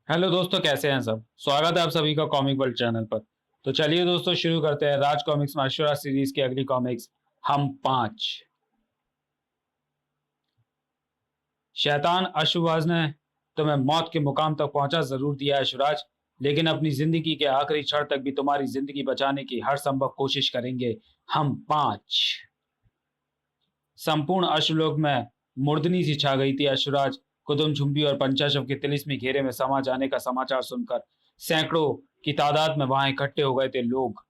Hello दोस्तों, कैसे हैं सब। स्वागत है आप सभी का कॉमिक वर्ल्ड चैनल पर। तो चलिए दोस्तों, शुरू करते हैं राज कॉमिक्स मार्शल सीरीज की अगली कॉमिक्स हम पांच। शैतान अशुवाज ने तुम्हें मौत के मुकाम तक पहुंचा जरूर दिया है शिवराज, लेकिन अपनी जिंदगी के आखिरी क्षण तक भी तुम्हारी जिंदगी बचाने की हर संभव कोशिश करेंगे हम पांच। संपूर्ण अश्वलोक में मुर्दनी सी छा गई थी। अश्वराज, कुदुम झुम्बी और पंचाशव के तिलिस्मी घेरे में समा जाने का समाचार सुनकर सैकड़ों की तादाद में वहां इकट्ठे हो गए थे लोग।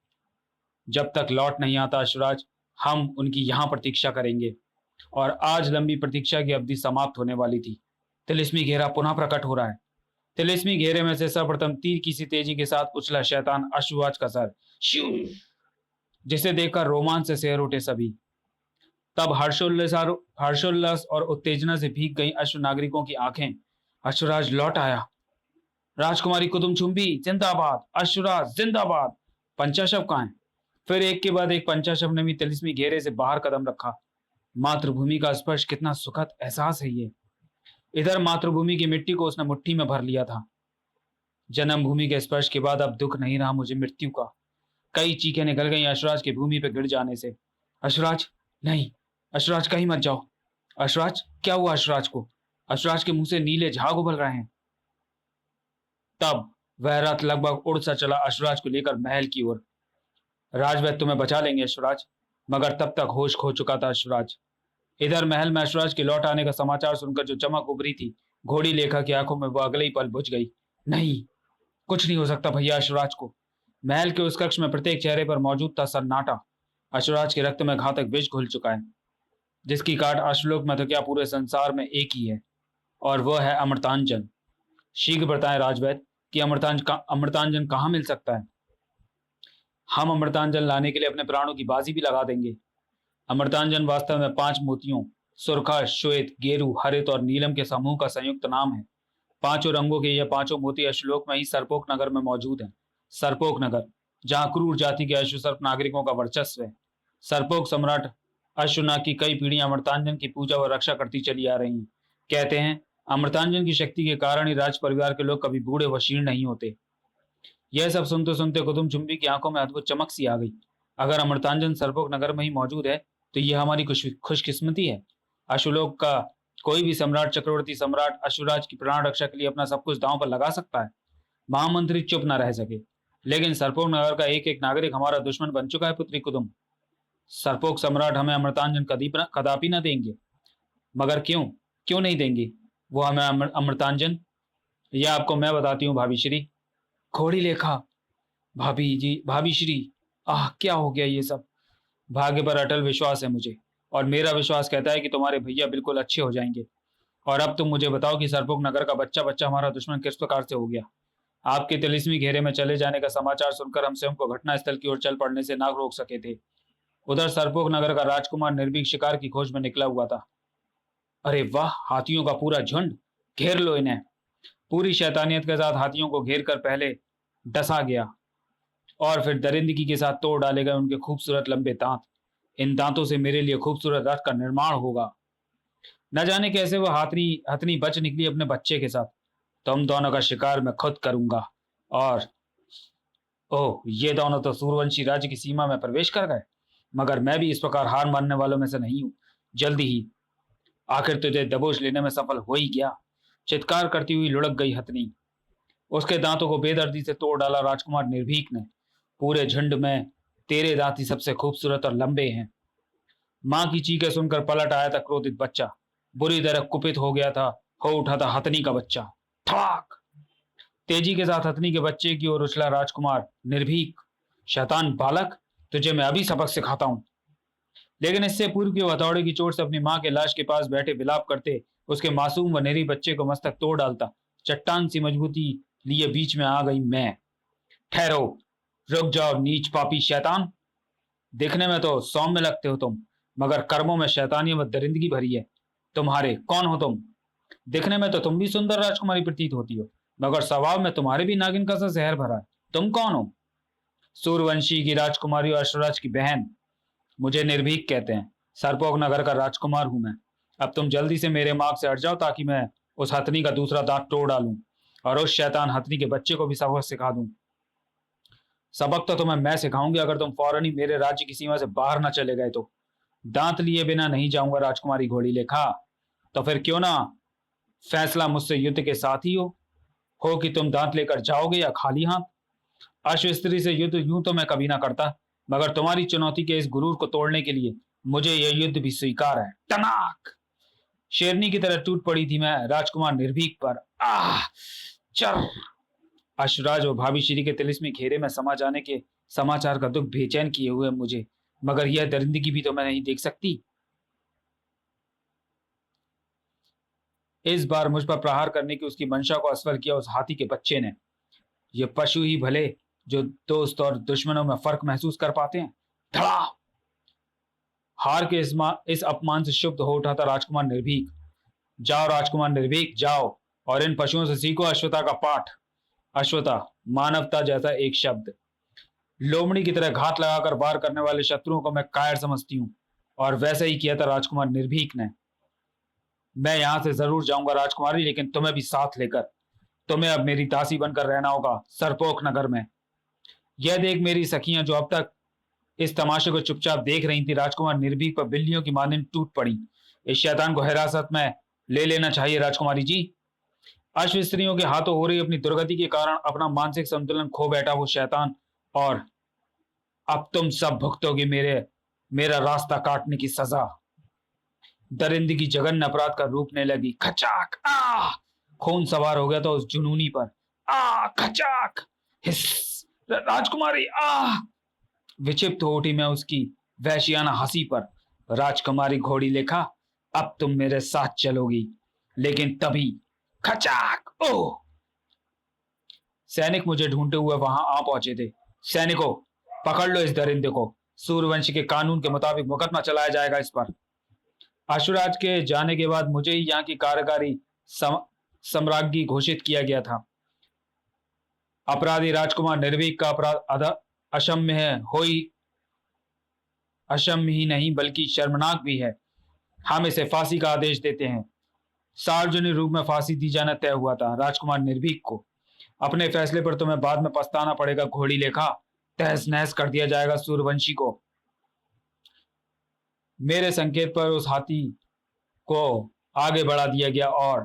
जब तक लौट नहीं आता अश्वराज, हम उनकी यहां प्रतीक्षा करेंगे। और आज लंबी प्रतीक्षा की अवधि समाप्त होने वाली थी। तिलिस्मी घेरा पुनः प्रकट हो रहा है। तिलिस्मी घेरे में से सर्वप्रथम तीर की सी तेजी के साथ उछला शैतान अश्वराज का सर, जिसे देखकर रोमांच से शहर उठे सभी। तब हर्षोल्लास और उत्तेजना से भीग गई अश्व नागरिकों की आंखें। अश्वराज लौट आया। राजकुमारी कुदुमचुम्बी जिंदाबाद, अश्वराज जिंदाबाद। पंचाशव कहाँ है? फिर एक के बाद एक पंचाशव ने भी तिलिस्मी घेरे से बाहर कदम रखा। मातृभूमि का स्पर्श, कितना सुखद एहसास है ये। इधर मातृभूमि की मिट्टी को उसने मुट्ठी में भर लिया था। जन्मभूमि के स्पर्श के बाद अब दुख नहीं रहा मुझे मृत्यु का। कई चीखें निकल गई अश्वराज की भूमि पर गिर जाने से। अश्वराज नहीं, अश्वराज कहीं मत जाओ। अश्वराज, क्या हुआ अश्वराज को? अश्वराज के मुंह से नीले झाग उबल रहे हैं। तब वह रथ लगभग उड़ सा चला अश्वराज को लेकर महल की ओर। राजवैद्य तुम्हें बचा लेंगे अश्वराज। मगर तब तक होश खो चुका था अश्वराज। इधर महल में अश्वराज के लौट आने का समाचार सुनकर जो चमक उभरी थी घोड़ी लेखा की आंखों में, वो अगले ही पल बुझ गई। नहीं, कुछ नहीं हो सकता भैया अश्वराज को। महल के उस कक्ष में प्रत्येक चेहरे पर मौजूद था सन्नाटा। अश्वराज के रक्त में घातक विष घुल चुका है, जिसकी काट अश्वलोक में तो क्या पूरे संसार में एक ही है, और वह है अमृतांजन। शीघ्र बताएं राजवैद्य कि अमृतांजन कहाँ मिल सकता है। हम अमृतांजन लाने के लिए अपने प्राणों की बाजी भी लगा देंगे। अमृतांजन वास्तव में 5 मोतियों, सुरखा, श्वेत, गेरू, हरित और नीलम के समूह का संयुक्त नाम है। पांचों रंगों के ये पांचों मोती अश्वलोक में ही सरपोक नगर में मौजूद हैं। सरपोक नगर, जहाँ क्रूर जाति के अश्वसर्प नागरिकों का वर्चस्व है। सरपोक सम्राट अश्वनाग की कई पीढ़ियां अमृतांजन की पूजा व रक्षा करती चली आ रही हैं। कहते हैं अमृतांजन की शक्ति के कारण ही राज परिवार के लोग कभी बूढ़े व क्षीण नहीं होते। यह सब सुनते सुनते कुदुमचुम्बी की आंखों में अद्भुत चमक सी आ गई। अगर अमृतांजन सरपोक नगर में ही मौजूद है तो यह हमारी खुशकिस्मती है। अश्वलोक का कोई भी सम्राट, चक्रवर्ती सम्राट अश्वराज की प्राण रक्षा के लिए अपना सब कुछ दांव पर लगा सकता है। महामंत्री चुप न रह सके। लेकिन सरपोक नगर का एक एक नागरिक हमारा दुश्मन बन चुका है पुत्री कुदुम। सरपोक सम्राट हमें अमृतांजन कदापि न देंगे। मगर क्यों, क्यों नहीं देंगे वो हमें अमृतांजन? यह आपको मैं बताती हूँ भाभी श्री। घोड़ी लेखा, भाभी जी, भाभी श्री, आह क्या हो गया ये सब। भाग्य पर अटल विश्वास है मुझे, और मेरा विश्वास कहता है कि तुम्हारे भैया बिल्कुल अच्छे हो जाएंगे। और अब तुम मुझे बताओ कि सरपोक नगर का बच्चा बच्चा हमारा दुश्मन किस प्रकार से हो गया। आपके तिलिस्मी घेरे में चले जाने का समाचार सुनकर हम स्वयं को घटनास्थल की ओर चल पड़ने से ना रोक सके थे। उधर सरपोक नगर का राजकुमार निर्भीक शिकार की खोज में निकला हुआ था। अरे वाह, हाथियों का पूरा झुंड! घेर लो इन्हें। पूरी शैतानियत के साथ हाथियों को घेर कर पहले डसा गया, और फिर दरिंदगी के साथ तोड़ डाले गए उनके खूबसूरत लंबे दांत। इन दांतों से मेरे लिए खूबसूरत रथ का निर्माण होगा। न जाने कैसे वह हाथनी हथनी बच निकली अपने बच्चे के साथ। तुम दोनों का शिकार मैं खुद करूंगा। और ओह, ये दोनों तो सूर्यवंशी राज्य की सीमा में प्रवेश कर गए। मगर मैं भी इस प्रकार हार मानने वालों में से नहीं हूं। जल्दी ही आखिर तुझे दबोच लेने में सफल हो ही गया। चित्कार करती हुई लुढ़क गई हथनी। उसके दांतों को बेदर्दी से तोड़ डाला राजकुमार निर्भीक ने। पूरे झुंड में तेरे दांत ही सबसे खूबसूरत और लंबे हैं। मां की चीखें सुनकर पलट आया था क्रोधित बच्चा। बुरी तरह कुपित हो गया था। हो उठा था हथनी का बच्चा। ठवाक! तेजी के साथ हथनी के बच्चे की ओर उछला राजकुमार निर्भीक। शैतान बालक, तुझे मैं अभी सबक सिखाता हूं। लेकिन इससे पूर्व की हथौड़े की चोट से अपनी मां के लाश के पास बैठे विलाप करते उसके मासूम व निरी बच्चे को मस्तक तोड़ डालता चट्टान सी मजबूती लिए बीच में आ गई मैं। ठहरो, रुक जाओ नीच पापी शैतान। दिखने में तो सौम्य लगते हो तुम, मगर कर्मों में शैतानी व दरिंदगी भरी है। तुम्हारे कौन हो तुम? दिखने में तो तुम भी सुंदर राजकुमारी प्रतीत होती हो, मगर स्वभाव में तुम्हारे भी नागिन का सा जहर भरा है। तुम कौन हो? सूर्यवंशी की राजकुमारी और अश्वराज की बहन। मुझे निर्भीक कहते हैं। सरपोक नगर का राजकुमार हूं मैं। अब तुम जल्दी से मेरे मार्ग से हट जाओ ताकि मैं उस हथनी का दूसरा दांत तोड़ डालूं। और उस शैतान हथनी के बच्चे को भी सबक सिखा दूं। सबक तो तुम्हें मैं सिखाऊंगी अगर तुम फौरन ही मेरे राज्य की सीमा से बाहर न चले गए तो। दांत लिए बिना नहीं जाऊंगा राजकुमारी घोड़ी लेखा। तो फिर क्यों ना फैसला मुझसे युद्ध के साथ ही हो कि तुम दांत लेकर जाओगे या खाली हाथ। अश्व स्त्री से युद्ध यूं तो मैं कभी ना करता, मगर तुम्हारी चुनौती के इस गुरूर को तोड़ने के लिए मुझे यह युद्ध भी स्वीकार है। टनाक! शेरनी की तरह टूट पड़ी थी मैं राजकुमार निर्भीक पर। आह! चर! अश्वराज और भाभी श्री के तिलिस्मी घेरे में समा जाने के समाचार का दुख बेचैन किए हुए मुझे, मगर यह दरिंदगी भी तो मैं नहीं देख सकती। इस बार मुझ पर प्रहार करने की उसकी मंशा को असफल किया उस हाथी के बच्चे ने। ये पशु ही भले जो दोस्त और दुश्मनों में फर्क महसूस कर पाते हैं। धड़ा! हार के इस अपमान से क्षुब्ध हो उठा था राजकुमार निर्भीक। जाओ राजकुमार निर्भीक, जाओ और इन पशुओं से सीखो अश्वता का पाठ। अश्वता, मानवता जैसा एक शब्द। लोमड़ी की तरह घात लगाकर वार करने वाले शत्रुओं को मैं कायर समझती हूँ, और वैसा ही किया था राजकुमार निर्भीक ने। मैं यहां से जरूर जाऊंगा राजकुमारी, लेकिन तुम्हें भी साथ लेकर। तुम्हें अब मेरी दासी बनकर रहना होगा सरपोक नगर में। यह देख मेरी सखियां जो अब तक इस तमाशे को चुपचाप देख रही थी, राजकुमार निर्भीक पर बिल्लियों की मानिंद टूट पड़ी। इस शैतान को हिरासत में ले लेना चाहिए राजकुमारी जी। अश्व स्त्रियों के हाथों हो रही अपनी दुर्गति के कारण अपना मानसिक संतुलन खो बैठा वो शैतान, और अब तुम सब भुगतोगे मेरा रास्ता काटने की सजा। दरिंदगी जघन्य अपराध का रूप ने लगी। खचाक! आ! खून सवार हो गया था उस जुनूनी पर। आ! खचाक! हिस! राजकुमारी! आ! विक्षिप्त हो उठी मैं उसकी वहशियाना हंसी पर। राजकुमारी घोड़ी लेखा, अब तुम मेरे साथ चलोगी, लेकिन तभी। खचाक! ओह! सैनिक मुझे ढूंढते हुए वहां आ पहुंचे थे। सैनिकों, पकड़ लो इस दरिंदे को। सूर्यवंशी के कानून के मुताबिक मुकदमा चलाया जाएगा इस पर। अश्वराज के जाने के बाद मुझे ही यहाँ की कार्यकारी सम्राज्ञी घोषित किया गया था। अपराधी राजकुमार निर्भीक का अपराध अक्षम्य है, अक्षम्य ही नहीं बल्कि शर्मनाक भी है। हम इसे फांसी का आदेश देते हैं। सार्वजनिक रूप में फांसी दी जाना तय हुआ था राजकुमार निर्भीक को। अपने फैसले पर तुम्हें बाद में पछताना पड़ेगा घोड़ी लेखा। तहस नहस कर दिया जाएगा सूर्यवंशी को। मेरे संकेत पर उस हाथी को आगे बढ़ा दिया गया और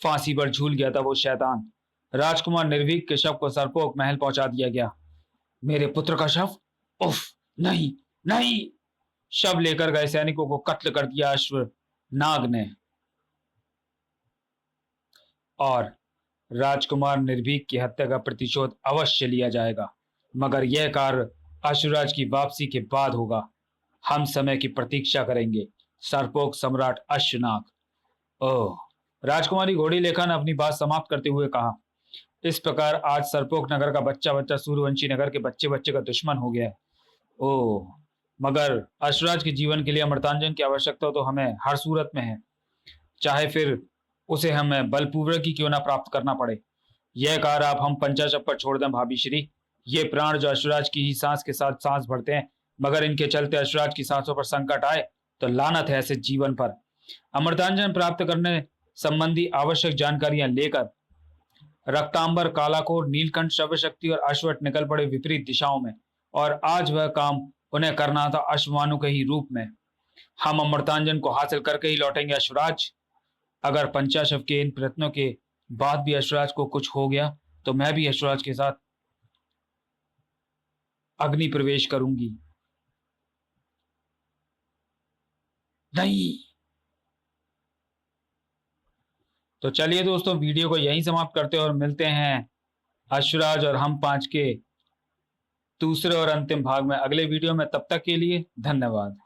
फांसी पर झूल गया था वो शैतान। राजकुमार निर्भीक के शव को सरपोक महल पहुंचा दिया गया। मेरे पुत्र का शव? उफ! नहीं, नहीं! शव लेकर गए सैनिकों को कत्ल कर दिया अश्व नाग ने, और राजकुमार निर्भीक की हत्या का प्रतिशोध अवश्य लिया जाएगा, मगर यह कार्य अश्वराज की वापसी के बाद होगा। हम समय की प्रतीक्षा करेंगे। सरपोक सम्राट अश्वनाग। ओह! राजकुमारी घोड़ी लेखा ने अपनी बात समाप्त करते हुए कहा। इस प्रकार आज सरपोक नगर का बच्चा बच्चा सूर्यवंशी नगर के बच्चे बच्चे का दुश्मन हो गया है। ओह! मगर अश्वराज के जीवन के लिए अमृतांजन की आवश्यकता तो हमें हर सूरत में है, चाहे फिर उसे हमें बलपूर्वक ही क्यों ना प्राप्त करना पड़े। यह कार्य आप हम पंचाशव पर छोड़ दें भाभी श्री। ये प्राण जो अश्वराज की ही सांस के साथ सांस भरते हैं, मगर इनके चलते अश्वराज की सांसों पर संकट आए तो लानत है ऐसे जीवन पर। अमृतांजन प्राप्त करने संबंधी आवश्यक जानकारियां लेकर रक्तांबर, कालाकोर, नीलकंठ, शक्ति और अश्वट निकल पड़े विपरीत दिशाओं में, और आज वह काम उन्हें करना था अश्वमानु के ही रूप में। हम अमृतांजन को हासिल करके ही लौटेंगे अश्वराज। अगर पंचाशव के इन प्रयत्नों के बाद भी अश्वराज को कुछ हो गया तो मैं भी अश्वराज के साथ अग्नि प्रवेश करूंगी। नहीं। तो चलिए दोस्तों, वीडियो को यहीं समाप्त करते हैं और मिलते हैं अश्वराज और हम पांच के दूसरे और अंतिम भाग में अगले वीडियो में। तब तक के लिए धन्यवाद।